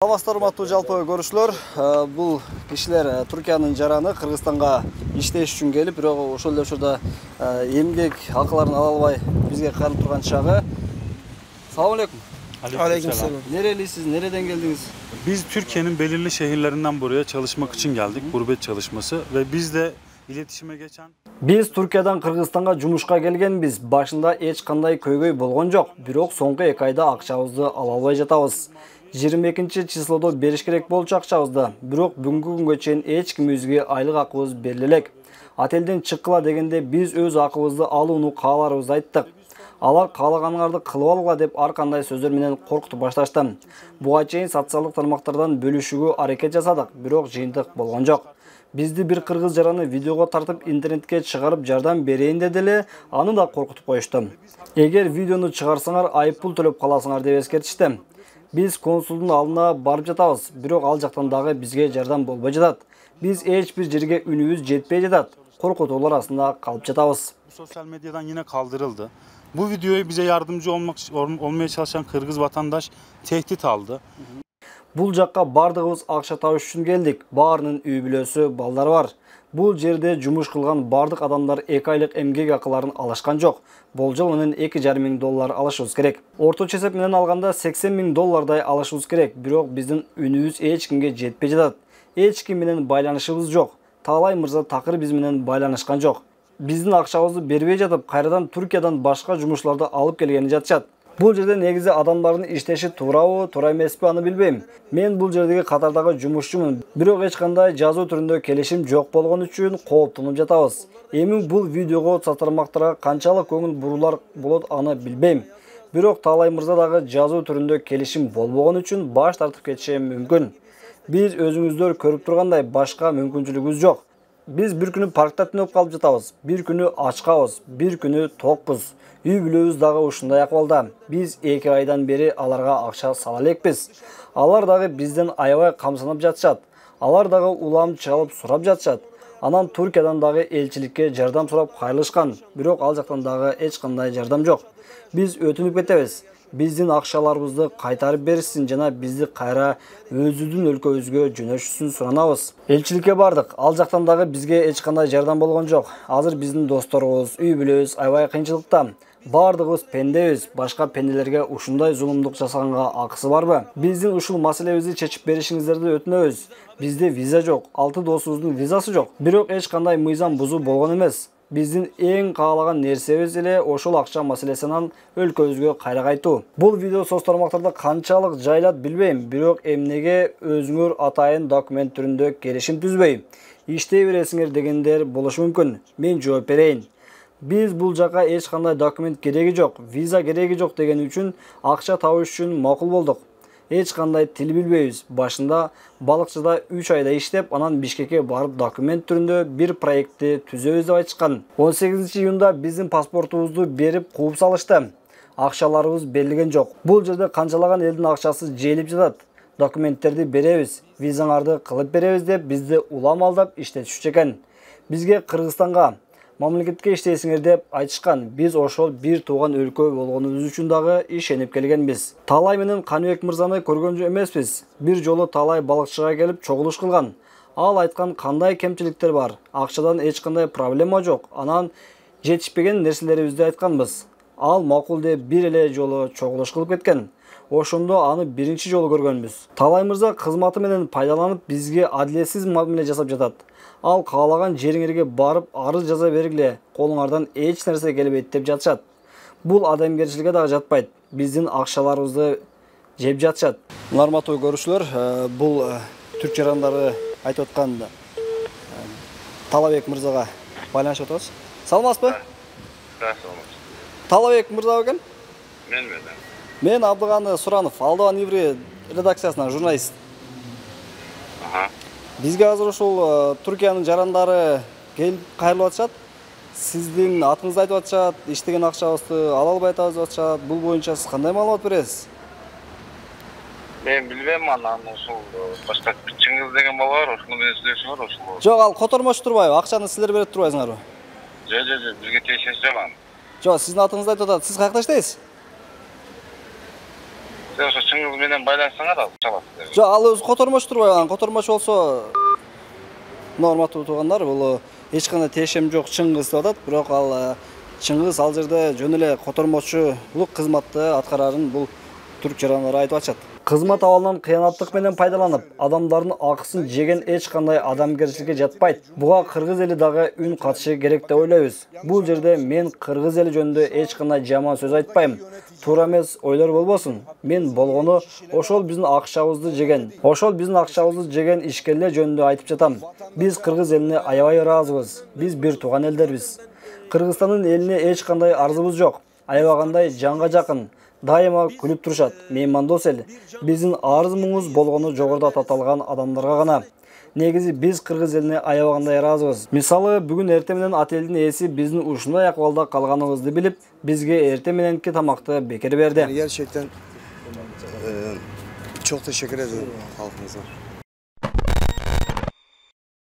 Саламатсыздар, урматтуу жалпы көрүүчүлөр. Бул кишилер Түркиянын жараны Кыргызстанга иштеш үчүн келип, бирок ошол эле учурда эмгек акыларын ала албай бизге кайрылып турган чагы. Салам алейкум. Aleyküm selam. Nerelisiz, nereden geldiniz? Biz Türkiye'nin belirli şehirlerinden buraya çalışmak için geldik. Gurbet çalışması ve biz de iletişime geçen... Biz Türkiye'den Kırgızstan'a jumuşka gelgenbiz. Başında hiç kanday köygөй болгон жок. Бирок соңку 2 айда акчабызды ала албай жатабыз. 22 числода бериш керек болчу акчабызды. Бирок бүгүнкү күнгө чейин эч ким бизге айлык акыбыз бериле элек. Ателден чыккыла дегенде биз өз акыбызды алууну кааларыбызды айттык. Алар каалаганыңарды кылып алгыла деп ар кандай сөздөр менен коркутуп башташты. Буга чейин социалдык тармактардан бөлүшүүгө аракет жасадык, бирок жыйынтык болгон жок. Бизди бир кыргыз жараны видеого тартып интернетке чыгарып жардам берейин деди эле, аны да коркутуп коюшту. Эгер видеону чыгарсаңар айыппул төлөп каласыңар деп эскертишти. Биз консулдун алдына барып жатабыз, бирок ал жактан дагы бизге жардам болбой жатат. Биз эч бир жерге үнүбүз жетпей жатат. Коркутуулар арасында калып жатабыз. Sosyal medyadan yine kaldırıldı. Bu videoyu bize yardımcı olmaya çalışan Kırgız vatandaş tehdit aldı. Бул жакка бардыгыбыз акча табыш үчүн келдик. Баарынын үй бүлөсү, балдары бар. Бул жерде жумуш кылган бардык адамдар 2 айлык эмгек акыларын алышкан жок. Болжол менен 2,5 миң доллар алышыбыз керек. Орточо эсеп менен алганда 80 миң доллардай алышыбыз керек. Бирок биздин үнүбүз эч кимге жетпей жатат. Эч ким менен байланышыбыз жок. Таалай мырза такыр биз менен байланышкан жок. Биздин акчабызды бербей жатып, кайрадан Түркиядан башка жумушчуларды алып келгени жатышат. Бул жерде негизи адамдардын иштеши туурабы, туура эмеспи аны билбейм. Мен бул жердеги катардагы жумушчумун. Бирок эч кандай жазуу түрүндө келишим жок болгон үчүн кооптонуп жатабыз. Эми бул видеого тармактарга канчалык көңүл буруулар болот аны билбейм. Бирок Таалай мырза дагы жазуу түрүндө келишим болбогон үчүн баш тартып кетиши мүмкүн. Биз өзүңүздөр көрүп тургандай башка мүмкүнчүлүгүбүз жок. Биз бир күнү паркта түнөп калып жатабыз, бир күнү ачкабыз, бир күнү токпуз. Үй бүлөбүз дагы ушундай акыбалда. Биз 2 айдан бери аларга акча сала элекпиз. Алар дагы бизден аябай камсынып жатышат. Алар дагы улам чалып сурап жатышат. Анан Түркиядан дагы элчиликке жардам сурап кайрылышкан. Бирок ал жактан дагы эч кандай жардам жок. Биз өтүнүп кетебиз. Биздин акчаларыбызды кайтарып беришсин жана бизди кайра өзүбүздүн өлкөбүзгө жөнөтүшүн суранабыз. Элчиликке бардык. Ал жактан дагы бизге эч кандай жардам болгон жок. Азыр биздин досторубуз, үй бүлөбүз аябай кыйынчылыкта. Бардыгыбыз пендебиз. Башка пенделерге ушундай зулумдук жасаганга акысы барбы? Биздин ушул маселебизди чечип беришиңиздерди өтүнөбүз. Бизде виза жок, 6 досубуздун визасы жок. Бирок эч кандай мыйзам бузуу болгон эмес. Биздин эң каалаган нерсебиз эле ошол акча маселесинен өлкөбүзгө кайра кайтуу. Бул видео соц тармактарда канчалык жайлат билбейм, бирок эмнеге өзүңөр атайын документ түрүндө келишим түзбөй иштей бересиңер дегендер болушу мүмкүн. Мен жооп берейин. Биз бул жака эч кандай документ кереги жок, виза кереги жок деген үчүн акча табыш үчүн макул болдук. Эч кандай тил билбейбиз. Башында балыкчыда 3 айда иштеп, анан Бишкекке барып документ түрүндө бир проектти түзөбүз деп айтышкан. 18 июнда биздин паспортубузду берип кууп салышты. Акчаларыбыз берилген жок. Бул жерде канчалаган элдин акчасы жээлип жатат. Документтерди беребиз, визаңарды кылып беребиз деп бизди улам алдап иштетишчү экен. Бизге Кыргызстанга мамлекетке иштейсиңер деп айтышкан. Биз ошол бир тууган өлкө болгонубуз үчүн дагы ишенип келгенбиз. Таалай менен Каныбек мырзаны көргөн эмеспиз. Бир жолу Таалай балыкчыга келип чогулуш кылган. Ал айткан кандай кемчиликтер бар. Акчадан эч кандай проблема жок. Анан жетишпеген нерселерибизди айтканбыз. Ал макул деп бир эле жолу чогулуш кылып кеткен. Ошондо аны биринчи жолу көргөнбүз. Таалай мырза кызматы менен пайдаланып бизге адилетсиз мамиле жасап жатат. Ал каалаган жериңерге барып арыз жаза бергиле, колуңардан эч нерсе келбейт деп жатышат. Бул адамгерчиликке дагы жатпайт. Биздин акчаларыбызды жеп жатышат. Урматтуу көрүүчүлөр, бул түрк жарандары айтып аткан Талабек мырзага байланышып атабыз. Саламатсызбы? Саламатсыз. Талабек мырза экен? Мен. Мен Абдыганы Суранов, Алдыбан Иври редакциясынан журналист. Бизге азыр ушул Түркиянын жарандары келип кайрылып атышат. Сиздин атыңызды айтып атышат, иштеген акчабызды ала албай атабыз деп атышат. Бул боюнча сиз кандай маалымат бересиз? Мен билбейм анан ушул башка Чыңгыз деген бала бар, ошону менен сүйлөшүңөр ушул. Жок, ал котормочу турбайбы? Акчаны силер берип турбайсыңарбы? Жок, бизге тиешеси жок анын. Жок, сиздин атыңызды айтып атат. Сиз каякта иштейсиз? Ошо Чыңгыз менен байланышсаңар ал чалат. Жо, ал өзү котормош турбайбы? Котормош болсо норматуу туугандар бул эч кандай тиешем жок Чыңгыз деп атат, бирок ал Чыңгыз ал жерде жөн эле котормочулук кызматты аткарарын бул түрк жарандар айтып атышат. Кызмат абалынан кыянаттык менен пайдаланып, адамдардын акысын жеген эч кандай адамгерчиликке жатпайт. Буга кыргыз эли дагы үн катышы керек деп ойлойбуз. Бул жерде мен кыргыз эли жөнүндө эч кандай жаман сөз айтпайм. Туура эмес ойлор болбосун. Мен болгону ошол биздин акчабызды жеген ишкерлер жөнүндө айтып жатам. Биз кыргыз элине аябай ыраазыбыз. Биз бир тууган элдербиз. Кыргызстандын элине эч кандай арзыбыз жок. Аябагандай жанга жакын. Дайыма күлүп турушат. Меймандос эл. Биздин арыз муңубуз болгону жогоруда таталган адамдарга гана. Негизи биз кыргыз элине аябагандай ыраазыбыз. Мисалы, бүгүн эртең менен отелдин ээси биздин ушундай акыбалда калганыбызды билип, бизге эртең мененки тамакты бекер берди. Gerçekten çok teşekkür ederim halkımıza.